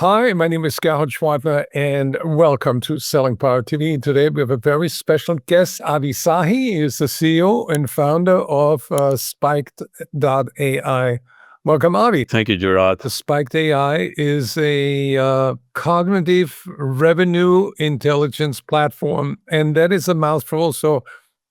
Hi, my name is Gerhard Schwartner, and welcome to Selling Power TV. Today we have a very special guest. Avi Sahi He is the CEO and founder of Spiked.ai. Welcome, Avi. Thank you, Gerard. The Spiked.ai is a cognitive revenue intelligence platform, and that is a mouthful. So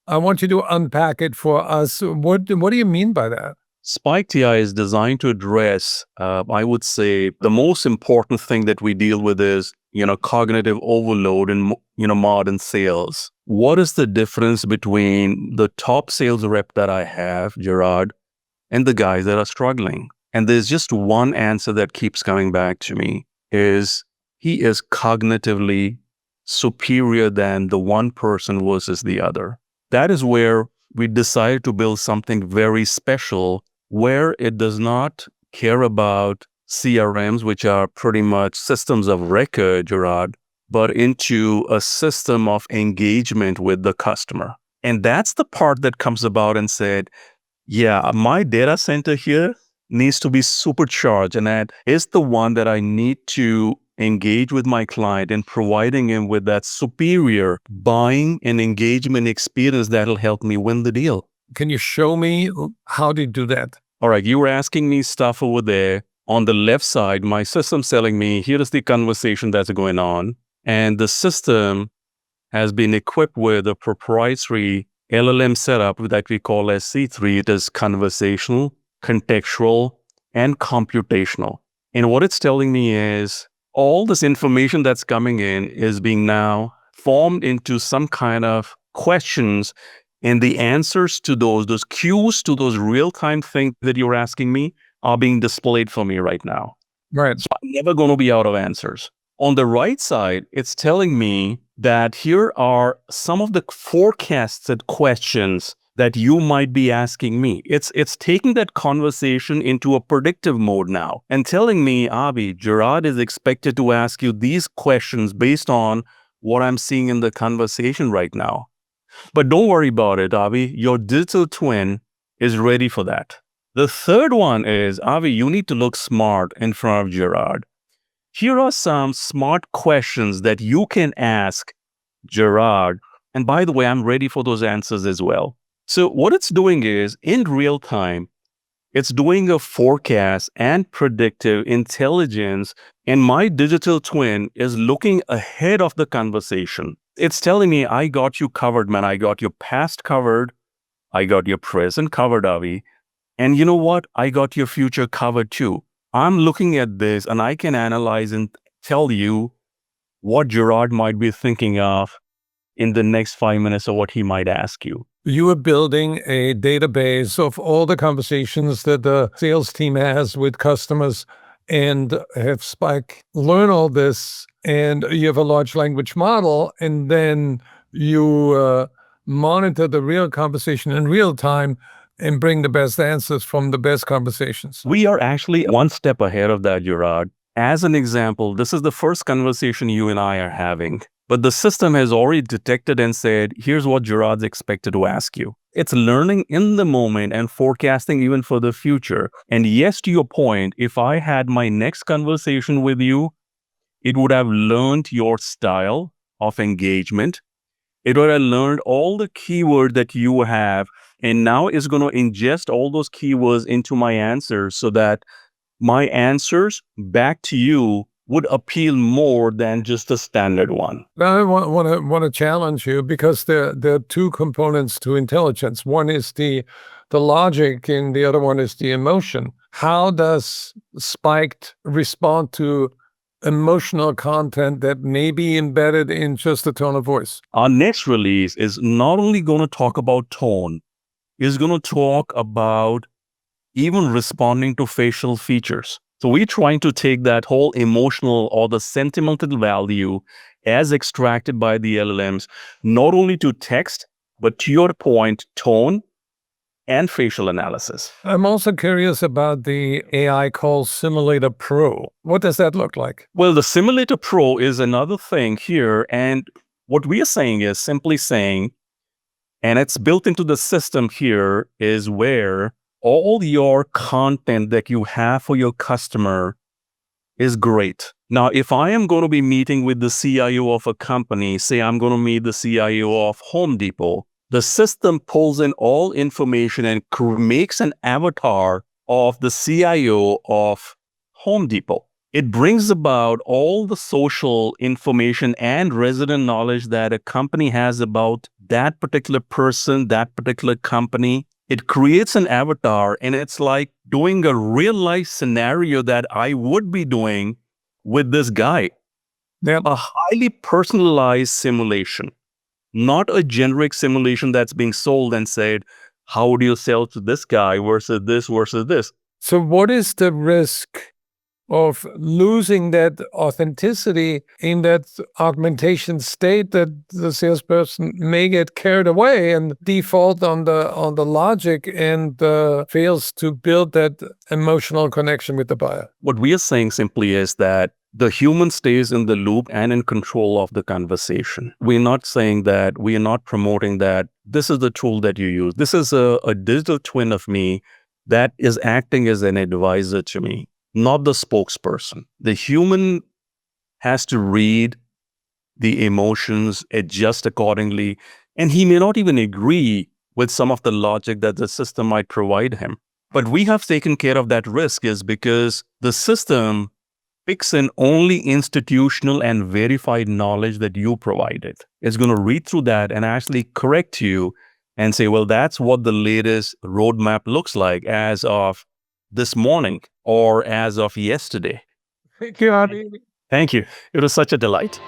I want you to unpack it for us. What do you mean by that? Spiked.ai is designed to address, I would say, the most important thing that we deal with is, cognitive overload in, modern sales. What is the difference between the top sales rep that I have, Gerard, and the guys that are struggling? And there's just one answer that keeps coming back to me is he is cognitively superior than the one person versus the other. That is where we decided to build something very special where it does not care about CRMs, which are pretty much systems of record, Gerard, but into a system of engagement with the customer. And that's the part that comes about and said, yeah, my data center here needs to be supercharged. And that is the one that I need to engage with my client and providing him with that superior buying and engagement experience that'll help me win the deal. Can you show me how to do that? All right, you were asking me stuff over there. On the left side, my system's telling me, here is the conversation that's going on. And the system has been equipped with a proprietary LLM setup that we call as C3. It is conversational, contextual, and computational. And what it's telling me is all this information that's coming in is being now formed into some kind of questions, and the answers to those cues to those real-time things that you're asking me are being displayed for me right now. Right. So I'm never going to be out of answers. On the right side, it's telling me that here are some of the forecasted questions that you might be asking me. It's taking that conversation into a predictive mode now and telling me, Avi, Gerard is expected to ask you these questions based on what I'm seeing in the conversation right now. But don't worry about it, Avi. Your digital twin is ready for that. The third one is, Avi, you need to look smart in front of Gerard. Here are some smart questions that you can ask Gerard. And by the way, I'm ready for those answers as well. So what it's doing is, in real time, it's doing a forecast and predictive intelligence, and my digital twin is looking ahead of the conversation. It's telling me, I got you covered, man. I got your past covered. I got your present covered, Avi. And you know what? I got your future covered too. I'm looking at this and I can analyze and tell you what Gerard might be thinking of in the next 5 minutes or what he might ask you. You are building a database of all the conversations that the sales team has with customers and have Spike learn all this. And you have a large language model, and then you monitor the real conversation in real time and bring the best answers from the best conversations. We are actually one step ahead of that, Gerard. As an example, this is the first conversation you and I are having. But the system has already detected and said, here's what Gerard's expected to ask you. It's learning in the moment and forecasting even for the future. And yes, to your point, if I had my next conversation with you, it would have learned your style of engagement. It would have learned all the keywords that you have. And now it's going to ingest all those keywords into my answers so that my answers back to you would appeal more than just the standard one. Now, I want to challenge you because there are two components to intelligence. One is the logic, and the other one is the emotion. How does Spiked respond to emotional content that may be embedded in just a tone of voice? Our next release is not only going to talk about tone, it's going to talk about even responding to facial features. So we're trying to take that whole emotional or the sentimental value as extracted by the LLMs, not only to text, but to your point, tone and facial analysis. I'm also curious about the AI called Simulator Pro. What does that look like? Well, the Simulator Pro is another thing here. And what we are saying is simply saying, and it's built into the system here, is where all your content that you have for your customer is great. Now, if I am going to be meeting with the CIO of a company, say I'm going to meet the CIO of Home Depot, the system pulls in all information and makes an avatar of the CIO of Home Depot. It brings about all the social information and resident knowledge that a company has about that particular person, that particular company. It creates an avatar, and it's like doing a real life scenario that I would be doing with this guy. Yep. A highly personalized simulation, not a generic simulation that's being sold and said, how would you sell to this guy versus this versus this? So, what is the risk of losing that authenticity in that augmentation state, that the salesperson may get carried away and default on the logic and fails to build that emotional connection with the buyer? What we are saying simply is that the human stays in the loop and in control of the conversation. We're not saying that, we are not promoting that this is the tool that you use. This is a digital twin of me that is acting as an advisor to me, not the spokesperson. The human has to read the emotions, adjust accordingly, and he may not even agree with some of the logic that the system might provide him. But we have taken care of that risk is because the system picks in only institutional and verified knowledge that you provided. It's going to read through that and actually correct you and say, well, that's what the latest roadmap looks like as of this morning or as of yesterday. Thank you, Avi. Thank you. It was such a delight.